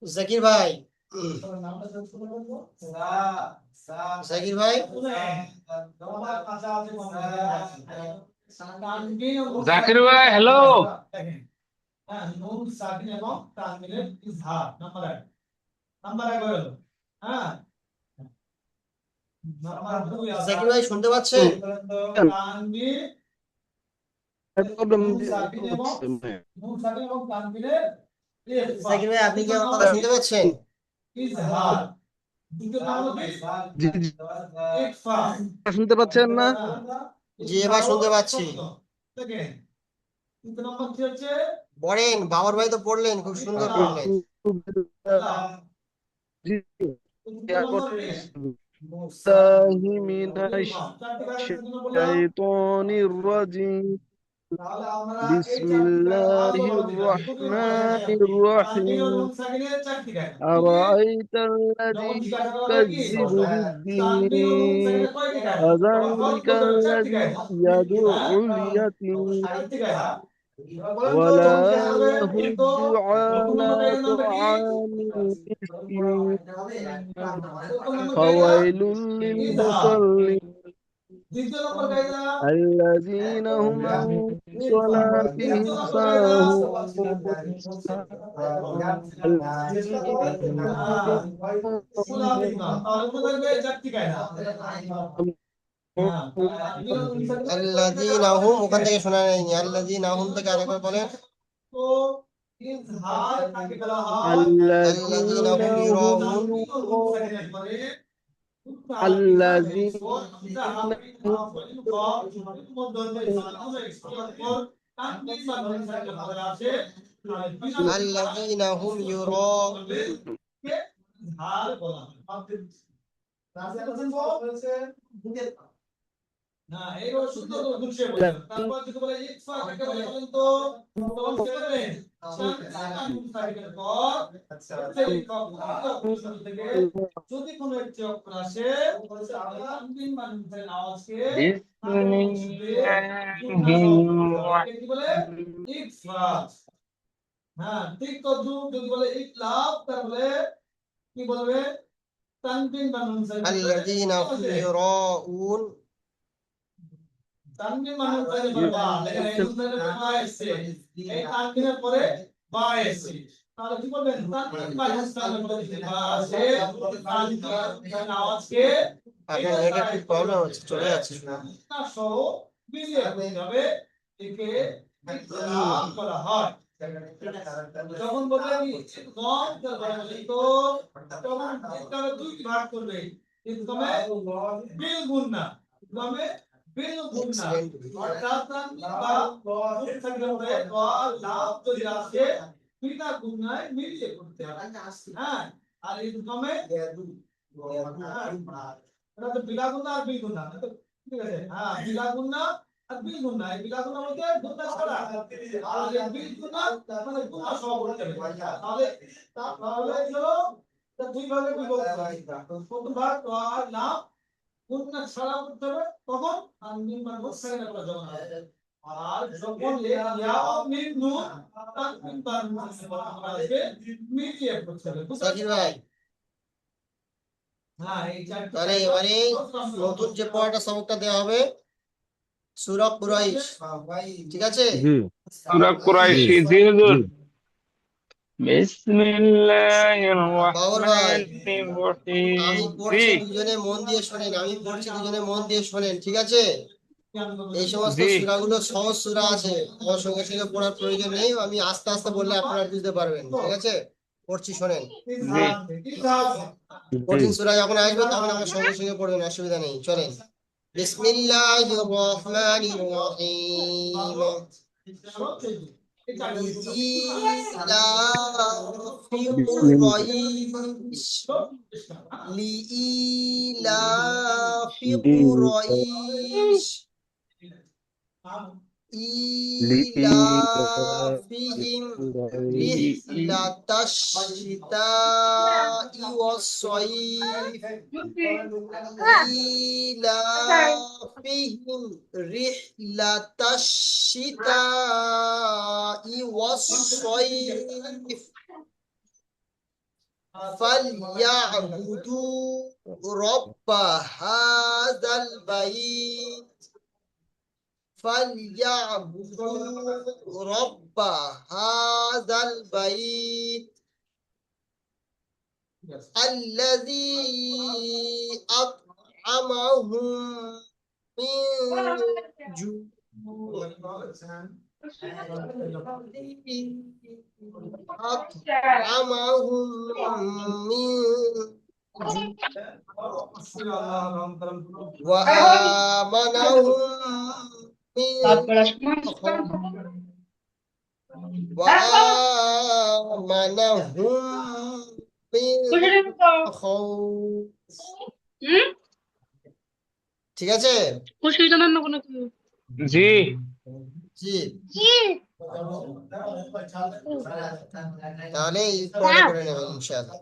জাকির ভাই, জাকির ভাই, জাকির ভাই, হ্যালো। জাকির ভাই শুনতে পাচ্ছেন? জাকির ভাই, আপনি কি আমার কথা শুনতে পাচ্ছেন? শুনতে পাচ্ছেন না? জি, এবার শুনতে পাচ্ছি। পড়েন, বাবর ভাই তো পড়লেন, খুব সুন্দর পড়লেন। من الشيطان الرجيم بسم الله الرحمن الرحيم أرأيت الذي يكذب بالدين فذلك الذي يدع اليتيم ولا يهد على طعام المسكين فويل للمصلين الذين هم عن صلاتهم ساهون আল্লাযীনা হুম, ওখান থেকে শোনা যায়নি। আল্লাযীনা হুম থেকে আরেকবার বলেন। আল্লাযীনা الذين হুম هم ইউরাউন। الذين আল্লাযীনা হুম ইউরাউন। না, এইবার সুন্দর করে গুছিয়ে বলবেন। তারপর যদি বলে ইকফা কাকে বলে বলেন তো? তখন কি বলবেন? সাকিনের পর সেই থেকে যদি কোনো একটি অক্ষর আসে তিন মানুষের আওয়াজকে কি বলে? ইকফা। হ্যাঁ, ঠিক তদ্রুপ যদি বলে ইকলাব তাহলে কি বলবে? তানবিন মানুষের আল্লাযীনা হুম ইউরাউন। তানবিন মানুষের বা দেখেন এই দুটার বা এসে এই তানবিনের পরে বা এসে তাহলে কি বলবেন? তানবিন মানুষের বা আসে তানবিন আওয়াজকে আপনার নেটে একটু প্রবলেম হচ্ছে, চলে যাচ্ছে শোনা। না সহ মিলিয়ে হবে একে ইকরাম বলা হয়। যখন বলবেন গম তো তখন এটাকে দুই ভাগ করবে। ইদগমে বিল গুন্না, ইদগমে বিল গুন্না, অর্থাৎ বা মুখে বা লাভ যদি আসে বিনা গুন্নায় মিলিয়ে করতে হবে। হ্যাঁ, আর ইদগমে এটা তো বিলা গুন্না আর বিল গুন্না, ঠিক আছে? হ্যাঁ, বিলা গুন্না আর বিল গুন্না, এই বিলা গুন্না বলতে গুন্না ছাড়া, আর এই বিল গুন্না মানে গুন্না সহ করতে হবে। তাহলে হলো দুই ভাগে বিভক্ত। প্রথম ভাগ তো আর নাম গুন্না ছাড়া করতে হবে, তখন আর মিম মানে সেকেন্ড করা যাবে না। আর যখন ইয়া ও মিম নুন তানবিন বার আসবে মিলিয়ে করতে হবে। জাকির ভাই, হ্যাঁ, এই চারটি তাহলে এবারে নতুন যে পড়াটা সবকটা দেওয়া হবে সূরা কুরাইশ, ঠিক আছে? জি সূরা কুরাইশি, জি হুজুর। বিসমিল্লাহির বাবর ভাই, রহমানির আমি রহিম। জি পড়ছি, দুজনে মন দিয়ে শোনেন। আমি পড়ছি, দুজনে মন দিয়ে শোনেন, ঠিক আছে? এই সমস্ত জি সূরাগুলো সহজ সূরা আছে, আমার সঙ্গে সঙ্গে পড়ার প্রয়োজন নেই। আমি আস্তে আস্তে বললে আপনারা বুঝতে পারবেন, ঠিক আছে? পড়ছি, শোনেন। জি জি কঠিন সূরা যখন আসবে তখন আমার সঙ্গে সঙ্গে পড়বেন, অসুবিধা নেই, চলেন। বিসমিল্লাহির রহমানির রহিম। লিইলাফি বিসমিল্লাহ কুরাইশ। লিইলাফি জি কুরাইশ إيلافهم رحلة الشتاء والصيف إيلافهم رحلة الشتاء والصيف فليعبدوا رب هذا البيت فليعبدوا رب هذا البيت الذي أطعمهم من جوع أطعمهم من جوع وآمنهم من خوف وآمنهم من خوف ঠিক আছে জি জি তাহলে এই পরে করে নেবেন ইনশাআল্লাহ